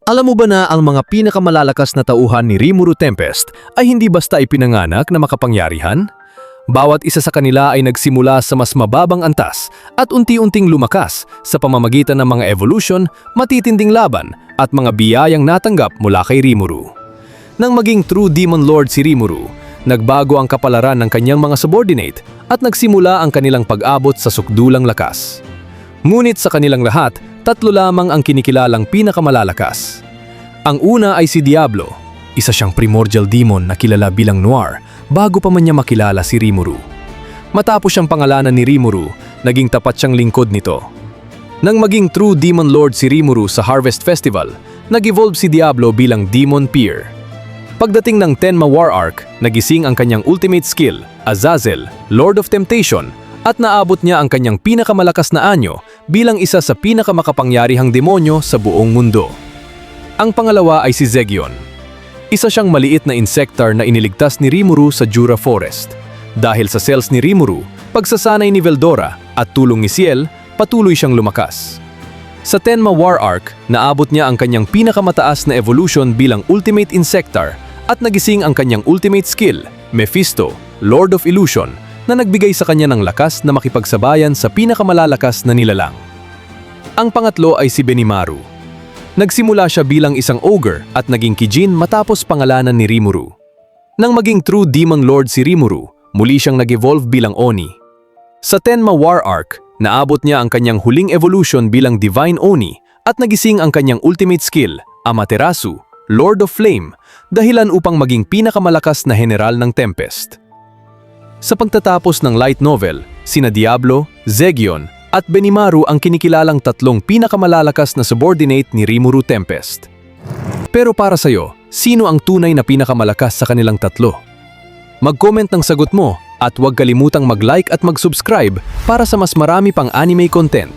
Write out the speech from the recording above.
Alam mo ba na ang mga pinakamalalakas na tauhan ni Rimuru Tempest ay hindi basta ipinanganak na makapangyarihan? Bawat isa sa kanila ay nagsimula sa mas mababang antas at unti-unting lumakas sa pamamagitan ng mga evolution, matitinding laban at mga biyayang natanggap mula kay Rimuru. Nang maging true Demon Lord si Rimuru, nagbago ang kapalaran ng kanyang mga subordinate at nagsimula ang kanilang pag-abot sa sukdulang lakas. Ngunit sa kanilang lahat, tatlo lamang ang kinikilalang pinakamalalakas. Ang una ay si Diablo, isa siyang primordial demon na kilala bilang Noir bago pa man niya makilala si Rimuru. Matapos siyang pangalanan ni Rimuru, naging tapat siyang lingkod nito. Nang maging true Demon Lord si Rimuru sa Harvest Festival, nag-evolve si Diablo bilang Demon Peer. Pagdating ng Tenma War Arc, nagising ang kanyang ultimate skill, Azazel, Lord of Temptation, at naabot niya ang kanyang pinakamalakas na anyo bilang isa sa pinakamakapangyarihang demonyo sa buong mundo. Ang pangalawa ay si Zegion. Isa siyang maliit na insectar na iniligtas ni Rimuru sa Jura Forest. Dahil sa cells ni Rimuru, pagsasanay ni Veldora at tulong ni Ciel, patuloy siyang lumakas. Sa Tenma War Arc, naabot niya ang kanyang pinakamataas na evolution bilang Ultimate Insectar at nagising ang kanyang ultimate skill, Mephisto, Lord of Illusion, na nagbigay sa kanya ng lakas na makipagsabayan sa pinakamalalakas na nilalang. Ang pangatlo ay si Benimaru. Nagsimula siya bilang isang ogre at naging Kijin matapos pangalanan ni Rimuru. Nang maging true Demon Lord si Rimuru, muli siyang nag-evolve bilang Oni. Sa Tenma War Arc, naabot niya ang kanyang huling evolution bilang Divine Oni at nagising ang kanyang ultimate skill, Amaterasu, Lord of Flame, dahilan upang maging pinakamalakas na general ng Tempest. Sa pagtatapos ng light novel, sina Diablo, Zegion, at Benimaru ang kinikilalang tatlong pinakamalalakas na subordinate ni Rimuru Tempest. Pero para sa'yo, sino ang tunay na pinakamalakas sa kanilang tatlo? Mag-comment ng sagot mo at huwag kalimutang mag-like at mag-subscribe para sa mas marami pang anime content.